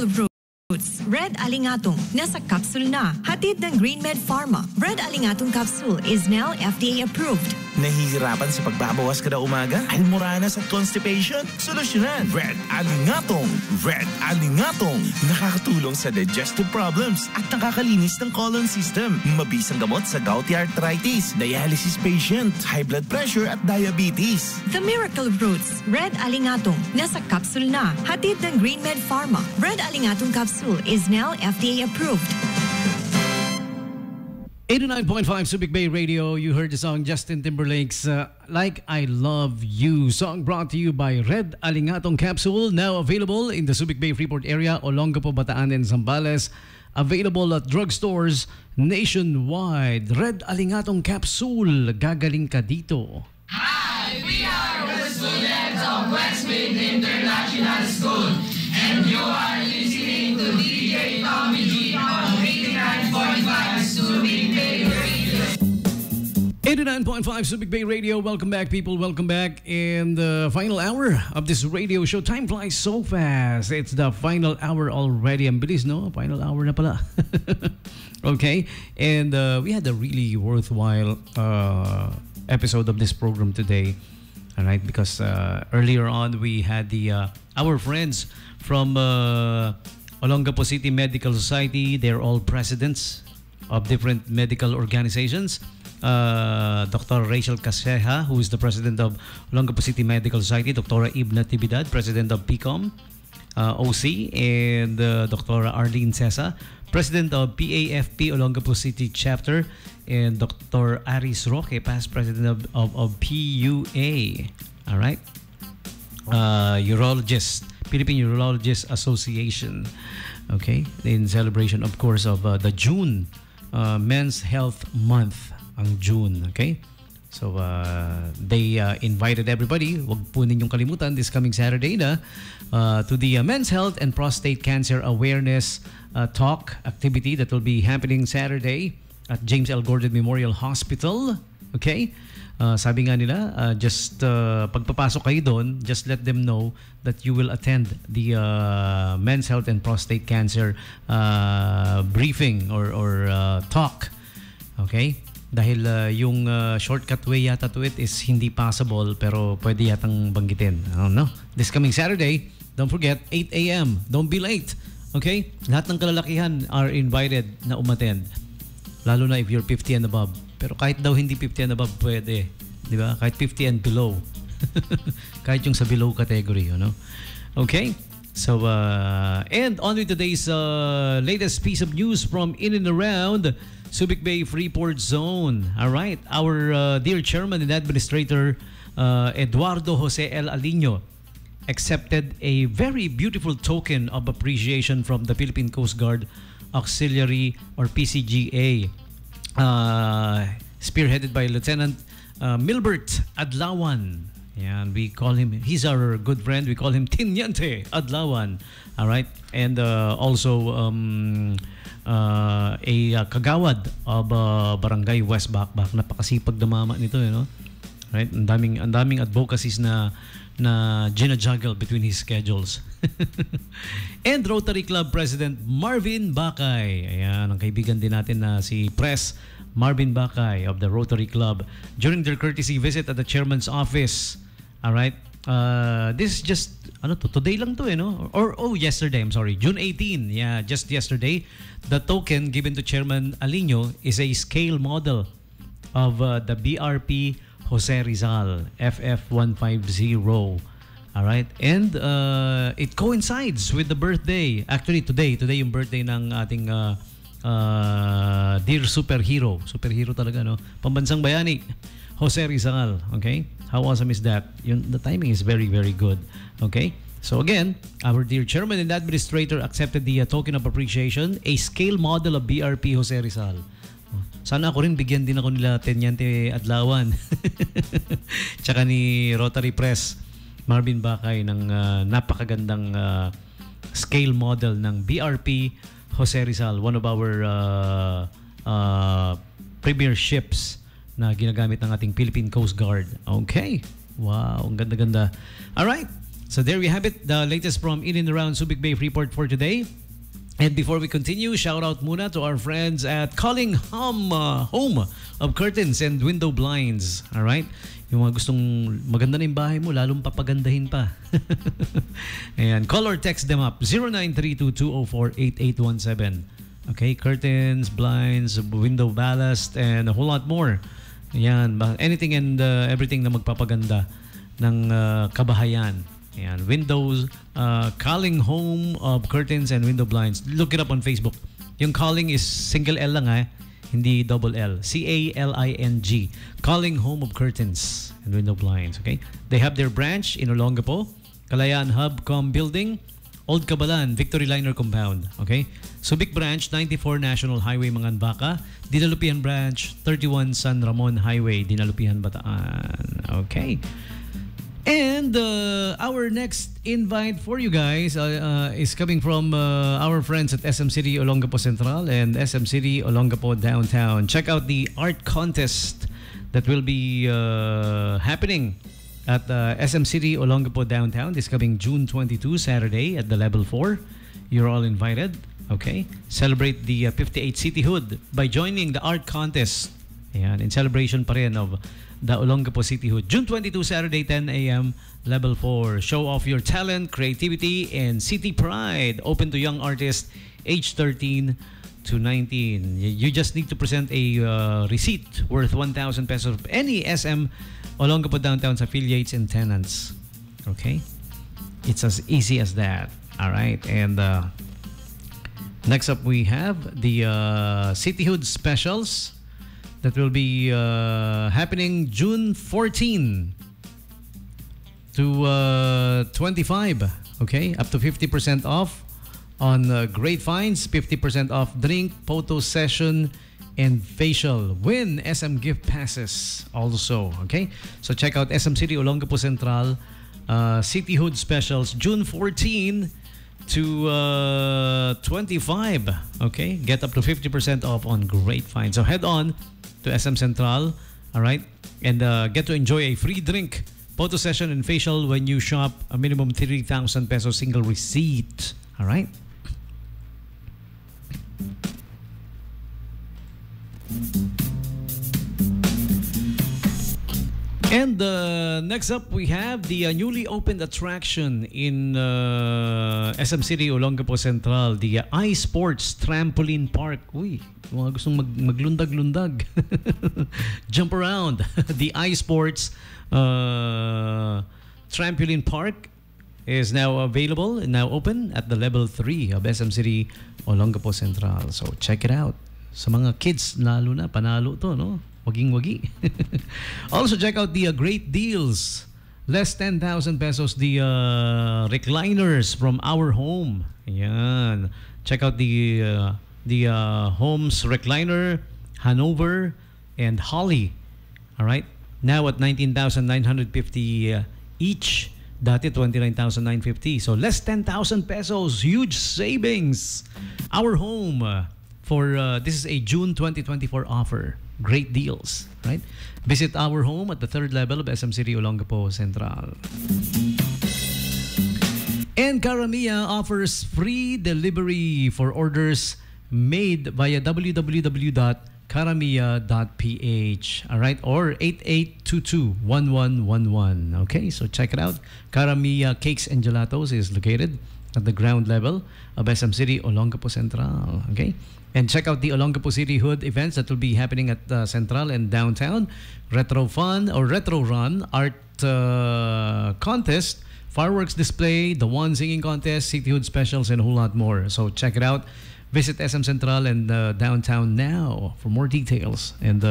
Miracle Roots Red Alingatong nasa capsule na. Hatid ng GreenMed Pharma. Red Alingatong capsule is now FDA approved. Nahihirapan sa pagbabawas kada umaga? Almoranas at constipation? Solusyonan. Red Alingatong. Red Alingatong. Nakakatulong sa digestive problems at nakakalinis ng colon system. Mabisang gamot sa gouty arthritis, dialysis patient, high blood pressure at diabetes. The Miracle Roots Red Alingatong nasa capsule na. Hatid ng GreenMed Pharma. Red Alingatong capsule is now FDA approved. 89.5 Subic Bay Radio. You heard the song Justin Timberlake's Like I Love You. Song brought to you by Red Alingatong Capsule. Now available in the Subic Bay Freeport area, Olongapo, Bataan, and Zambales. Available at drugstores nationwide. Red Alingatong Capsule. Gagaling ka dito. Hi, we are the students of Westmead International School. And you are listening to DJ Tommy G on 89.5 Subic Bay Radio. 89.5 Subic Bay Radio. Welcome back, people. Welcome back in the final hour of this radio show. Time flies so fast. It's the final hour already. Ang bilis, no? Final hour na pala. Okay. And we had a really worthwhile episode of this program today. All right, because earlier on we had the our friends from Olongapo City Medical Society. They're all presidents of different medical organizations. Dr. Rachel Caseja, who is the president of Olongapo City Medical Society. Dr. Ibna Tibidad, president of PCOM OC, and Dr. Arlene Cesa, president of PAFP Olongapo City Chapter, and Dr. Aris Roque, past president of PUA. All right. Urologist, Philippine Urologist Association. Okay. In celebration, of course, of the June Men's Health Month. Ang June. Okay. So, they invited everybody, wag po ninyong kalimutan, this coming Saturday na, to the Men's Health and Prostate Cancer Awareness Talk activity that will be happening Saturday at James L. Gordon Memorial Hospital. Okay? Sabi nga nila, just pagpapasok kayo doon, just let them know that you will attend the Men's Health and Prostate Cancer briefing or talk. Okay? Dahil yung shortcut way yata to it is hindi possible, pero pwede yatang banggitin. I don't know. This coming Saturday, don't forget, 8 a.m. Don't be late. Okay? Lahat ng kalalakihan are invited na umattend. Lalo na if you're 50 and above. Pero kahit daw hindi 50 and above, pwede. Di ba? Kahit 50 and below. Kahit yung sa below category, you know? Okay? So, and on with today's latest piece of news from in and around Subic Bay Freeport Zone. All right. Our dear Chairman and Administrator, Eduardo Jose L. Alino, accepted a very beautiful token of appreciation from the Philippine Coast Guard Auxiliary or PCGA, spearheaded by Lieutenant Milbert Adlawan. And we call him, he's our good friend, we call him Tiniente Adlawan. All right. And also a kagawad of Barangay West Bakbak. Napakasipag na mama nito, you know? Right? Ang daming advocacies na gina-juggle between his schedules. And Rotary Club President Marvin Bakay. Ayan, ang kaibigan din natin na si Pres Marvin Bakay of the Rotary Club during their courtesy visit at the chairman's office. All right. This is just today lang to, no? Or yesterday, I'm sorry, June 18. Yeah, just yesterday. The token given to Chairman Alino is a scale model of the BRP Jose Rizal FF150. All right? And it coincides with the birthday. Actually, today yung birthday ng ating dear superhero. Superhero talaga, no? Pambansang bayani, Jose Rizal. Okay? How awesome is that? The timing is very, very good. Okay? So again, our dear Chairman and Administrator accepted the token of appreciation, a scale model of BRP Jose Rizal. Sana ako rin bigyan din ako nila Teniente Adlawan. Tsaka ni Rotary Press Marvin Bakay ng napakagandang scale model ng BRP Jose Rizal, one of our premier ships na ginagamit ng ating Philippine Coast Guard. Okay. Wow, ang ganda-ganda. All right. So there we have it, the latest from in and around Subic Bay Freeport for today. And before we continue, shout out muna to our friends at Callingham Home of Curtains and Window Blinds. All right? Yung mga gustong maganda na yung bahay mo, lalong papagandahin pa. Ayan, call or text them up 0932-204-8817. Okay, curtains, blinds, window ballast, and a whole lot more. Ayan, anything and everything na magpapaganda ng kabahayan. Ayan, windows, Calling Home of Curtains and Window Blinds. Look it up on Facebook. Yung calling is single L lang hindi double L. C-A-L-I-N-G. Calling Home of Curtains and Window Blinds. Okay? They have their branch in Olongapo, Kalayaan Hubcom Building, Old Cabalan, Victory Liner Compound. Okay? Subic Branch, 94 National Highway, Manganbaca. Dinalupihan Branch, 31 San Ramon Highway, Dinalupihan, Bataan. Okay? And our next invite for you guys is coming from our friends at SM City Olongapo Central and SM City Olongapo Downtown. Check out the art contest that will be happening at SM City Olongapo Downtown this coming June 22, Saturday at the Level 4. You're all invited. Okay? Celebrate the 58 cityhood by joining the art contest. Ayan, in celebration pa rin of the Olongapo Cityhood. June 22, Saturday, 10 a.m., Level 4. Show off your talent, creativity, and city pride. Open to young artists age 13 to 19. You just need to present a receipt worth 1,000 pesos of any SM Olongapo Downtown's affiliates and tenants. Okay? It's as easy as that. All right? And next up, we have the Cityhood Specials that will be happening June 14 to 25. Okay, up to 50% off on great finds, 50% off drink, photo session, and facial. Win SM gift passes also. Okay, so check out SM City Olongapo Central Cityhood Specials June 14 to 25. Okay, get up to 50% off on great finds. So head on to SM Central, all right, and get to enjoy a free drink, photo session, and facial when you shop a minimum 3,000 peso single receipt. All right. And next up, we have the newly opened attraction in SM City, Olongapo Central, the iSports Trampoline Park. Uy, mga gustong maglundag-lundag. Jump around. The iSports Trampoline Park is now available and now open at the Level 3 of SM City, Olongapo Central. So check it out. Sa mga kids, lalo na, panalo to, no? Waging-wagi. Also, check out the great deals. Less 10,000 pesos, the recliners from Our Home. Ayan. Check out the Homes Recliner, Hanover, and Holly. All right? Now at 19,950 each. Dati 29,950. So less 10,000 pesos. Huge savings. Our Home for this is a June 2024 offer. Great deals, right? Visit Our Home at the 3rd level of SM City Olongapo Central. And Karamiya offers free delivery for orders made via www.karamiya.ph, all right, or 8822-1111. Okay, so check it out. Karamiya Cakes and Gelatos is located at the ground level of SM City Olongapo Central. Okay. And check out the Olongapo Cityhood events that will be happening at Central and Downtown. Retro Fun or Retro Run, Art Contest, Fireworks Display, the One Singing Contest, Cityhood Specials, and a whole lot more. So check it out. Visit SM Central and Downtown now for more details. And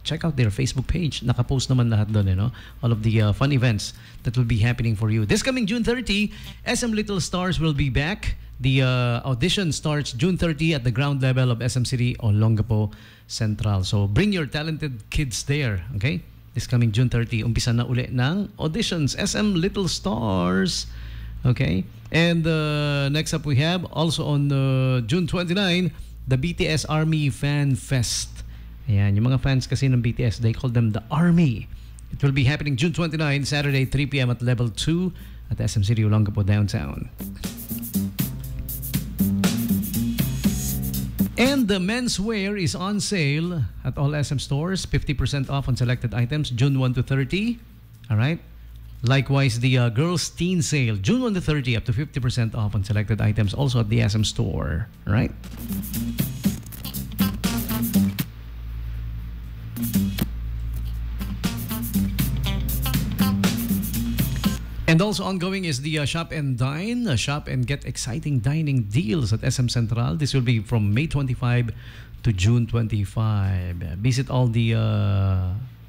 check out their Facebook page. Nakapost naman lahat doon, you know? All of the fun events that will be happening for you. This coming June 30, SM Little Stars will be back. The audition starts June 30 at the ground level of SM City Olongapo Central. So bring your talented kids there, okay? This coming June 30, umpisa na uli ng auditions, SM Little Stars. Okay? And next up we have, also on June 29, the BTS Army Fan Fest. Ayan, yung mga fans kasi ng BTS, they call them the Army. It will be happening June 29, Saturday, 3 p.m. at Level 2 at SM City Olongapo downtown. And the menswear is on sale at all SM stores, 50% off on selected items, June 1 to 30. All right. Likewise, the girls' teen sale, June 1 to 30, up to 50% off on selected items, also at the SM store. All right. And also ongoing is the Shop and Dine. Shop and get exciting dining deals at SM Central. This will be from May 25 to June 25. Visit all the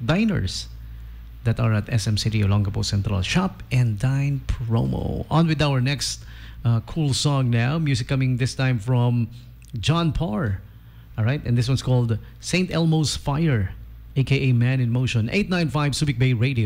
diners that are at SM City Olongapo Central. Shop and Dine promo. On with our next cool song now. Music coming this time from John Parr. All right, and this one's called St. Elmo's Fire, aka Man in Motion. 895 Subic Bay Radio.